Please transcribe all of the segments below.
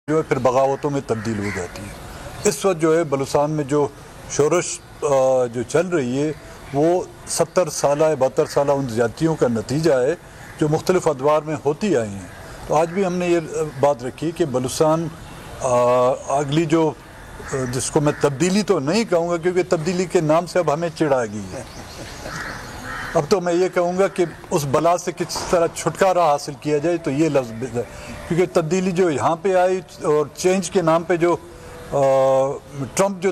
جو ہے پھر بغاوتوں میں تبدیل ہو جاتی ہے۔ اس وقت جو ہے بلوچستان میں جو شورش جو چل رہی ہے وہ 70 سالہ 72 سالہ ان زیادتیوں کا نتیجہ ہے جو مختلف ادوار میں ہوتی آئی ہیں۔ تو آج بھی ہم نے یہ بات رکھی کہ بلوچستان اگلی جو جس کو میں تبدیلی تو نہیں کہوں گا کیونکہ تبدیلی کے نام سے اب ہمیں چڑ آ گئی ہے، اب تو میں یہ کہوں گا کہ اس بلا سے کس طرح چھٹکارا حاصل کیا جائے تو یہ لفظ ہے، کیونکہ تبدیلی جو یہاں پہ آئی اور چینج کے نام پہ جو ٹرمپ جو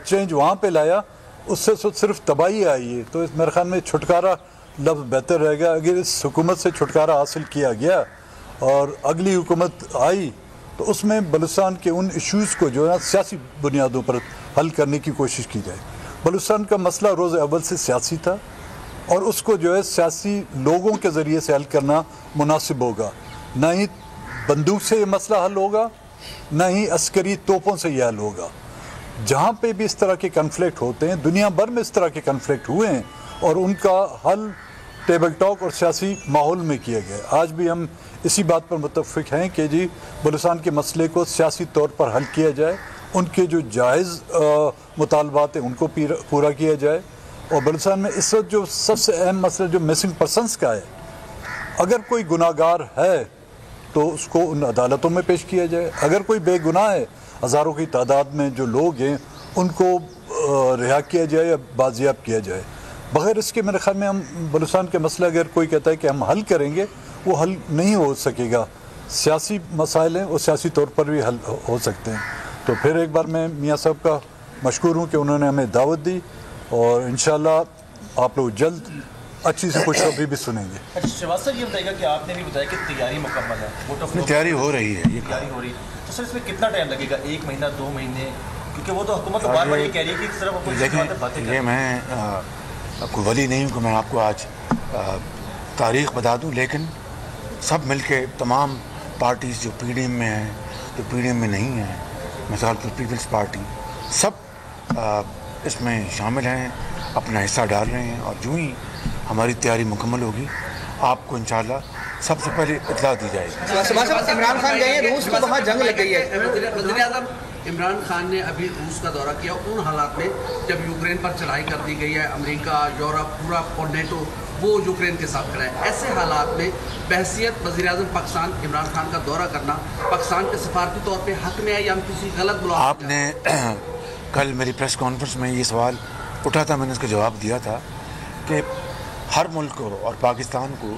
چینج وہاں پہ لایا اس سے صرف تباہی آئی ہے۔ تو اس میرے خیال میں چھٹکارا لفظ بہتر رہے گا۔ اگر اس حکومت سے چھٹکارا حاصل کیا گیا اور اگلی حکومت آئی تو اس میں بلوچستان کے ان ایشوز کو جو ہے سیاسی بنیادوں پر حل کرنے کی کوشش کی جائے۔ بلوچستان کا مسئلہ روز اول سے سیاسی تھا اور اس کو جو ہے سیاسی لوگوں کے ذریعے سے حل کرنا مناسب ہوگا، نہ ہی بندوق سے یہ مسئلہ حل ہوگا نہ ہی عسکری توپوں سے یہ حل ہوگا۔ جہاں پہ بھی اس طرح کے کنفلکٹ ہوتے ہیں، دنیا بھر میں اس طرح کے کنفلکٹ ہوئے ہیں اور ان کا حل ٹیبل ٹاک اور سیاسی ماحول میں کیا گیا۔ آج بھی ہم اسی بات پر متفق ہیں کہ جی بلوچستان کے مسئلے کو سیاسی طور پر حل کیا جائے، ان کے جو جائز مطالبات ہیں ان کو پورا کیا جائے۔ اور بلوچستان میں اس وقت جو سب سے اہم مسئلہ جو مسنگ پرسنس کا ہے، اگر کوئی گناہ گار ہے تو اس کو ان عدالتوں میں پیش کیا جائے، اگر کوئی بے گناہ ہے ہزاروں کی تعداد میں جو لوگ ہیں ان کو رہا کیا جائے یا بازیاب کیا جائے۔ بغیر اس کے میرے خیال میں ہم بلوچستان کے مسئلہ اگر کوئی کہتا ہے کہ ہم حل کریں گے وہ حل نہیں ہو سکے گا۔ سیاسی مسائل ہیں وہ سیاسی طور پر بھی حل ہو سکتے ہیں۔ تو پھر ایک بار میں میاں صاحب کا مشکور ہوں کہ انہوں نے ہمیں دعوت دی اور انشاءاللہ آپ لوگ جلد اچھی سے خوشخبری بھی سنیں گے۔ اچھا شہباز صاحب یہ بتائیے گا کہ آپ نے بھی بتایا کہ تیاری مکمل ہے، تیاری ہو رہی ہے، یہ تیاری ہو رہی ہے، تو سر اس میں کتنا ٹائم لگے گا؟ 1 مہینہ 2 مہینے؟ کیونکہ وہ تو حکومت تو بار بار یہ کہہ رہی ہے کہ صرف دیکھیں یہ میں کوئی ولی نہیں ہوں کہ میں آپ کو آج تاریخ بتا دوں، لیکن سب مل کے تمام پارٹیز جو پی ڈی ایم میں ہیں جو پی ڈی ایم میں نہیں ہیں، مثال پر پیپلز پارٹی، سب اس میں شامل ہیں، اپنا حصہ ڈال رہے ہیں، اور جو ہی ہماری تیاری مکمل ہوگی آپ کو انشاءاللہ سب سے پہلے اطلاع دی جائے گی۔ عمران خان گئے ہیں روس میں، وہاں جنگ لگ گئی ہے۔ وزیر اعظم عمران خان نے ابھی روس کا دورہ کیا، ان حالات میں جب یوکرین پر چڑھائی کر دی گئی ہے، امریکہ، یورپ پورا اور نیٹو وہ یوکرین کے ساتھ کھڑا ہے، ایسے حالات میں بحثیت وزیر اعظم پاکستان عمران خان کا دورہ کرنا پاکستان کے سفارتی طور پہ حق میں ہے یا ہم کسی غلط بلا؟ آپ نے کل میری پریس کانفرنس میں یہ سوال اٹھا تھا، میں نے اس کا جواب دیا تھا کہ ہر ملک کو اور پاکستان کو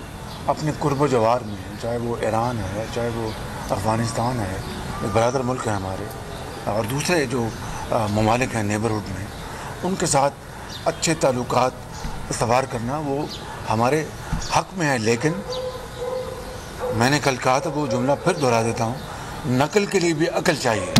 اپنے قرب و جوار میں، چاہے وہ ایران ہے چاہے وہ افغانستان ہے، ایک برادر ملک ہے ہمارے، اور دوسرے جو ممالک ہیں نیبرہڈ میں، ان کے ساتھ اچھے تعلقات استوار کرنا وہ ہمارے حق میں ہے۔ لیکن میں نے کل کہا تھا وہ جملہ پھر دہرا دیتا ہوں، نقل کے لیے بھی عقل چاہیے۔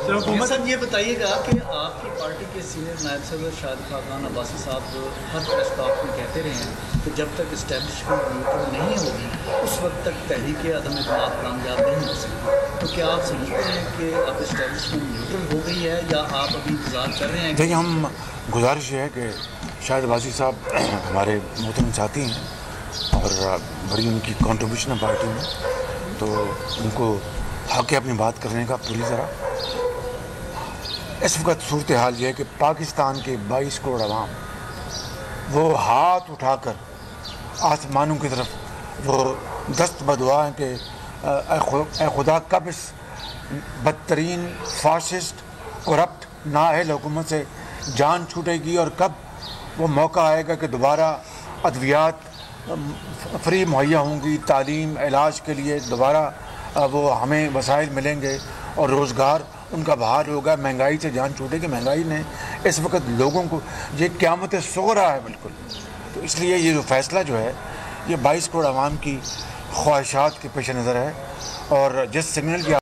صاحب یہ بتائیے گا کہ آپ کی پارٹی کے سینئر نائب صدر شاہد خاقان عباسی صاحب ہر پریس کانفرنس میں کہتے رہے ہیں کہ جب تک اسٹیبلشمنٹ نیوٹرل نہیں ہوگی اس وقت تک تحریک عدم اعتماد کامیاب نہیں ہو سکتی، تو کیا آپ سمجھتے ہیں کہ اب اسٹیبلشمنٹ نیوٹرل ہو گئی ہے یا آپ ابھی انتظار کر رہے ہیں؟ دیکھیے ہم گزارش یہ ہے کہ شاہد عباسی صاحب ہمارے محترم ساتھی ہیں اور بڑی ان کی کنٹریبیوشن ہے پارٹی میں، تو ان کو حق ہے اپنی بات کرنے کا پوری طرح۔ اس وقت صورتحال یہ ہے کہ پاکستان کے 22 کروڑ عوام وہ ہاتھ اٹھا کر آسمانوں کی طرف وہ دست بدعا ہیں کہ اے خدا کب اس بدترین فاشسٹ کرپٹ نااہل حکومت سے جان چھوٹے گی اور کب وہ موقع آئے گا کہ دوبارہ ادویات فری مہیا ہوں گی، تعلیم علاج کے لیے دوبارہ وہ ہمیں وسائل ملیں گے اور روزگار ان کا بحال ہوگا، مہنگائی سے جان چھوٹے گی۔ مہنگائی نے اس وقت لوگوں کو یہ قیامت صغریٰ ہے بالکل، تو اس لیے یہ جو فیصلہ جو ہے یہ 22 کروڑ عوام کی خواہشات کے پیش نظر ہے، اور جس سگنل کی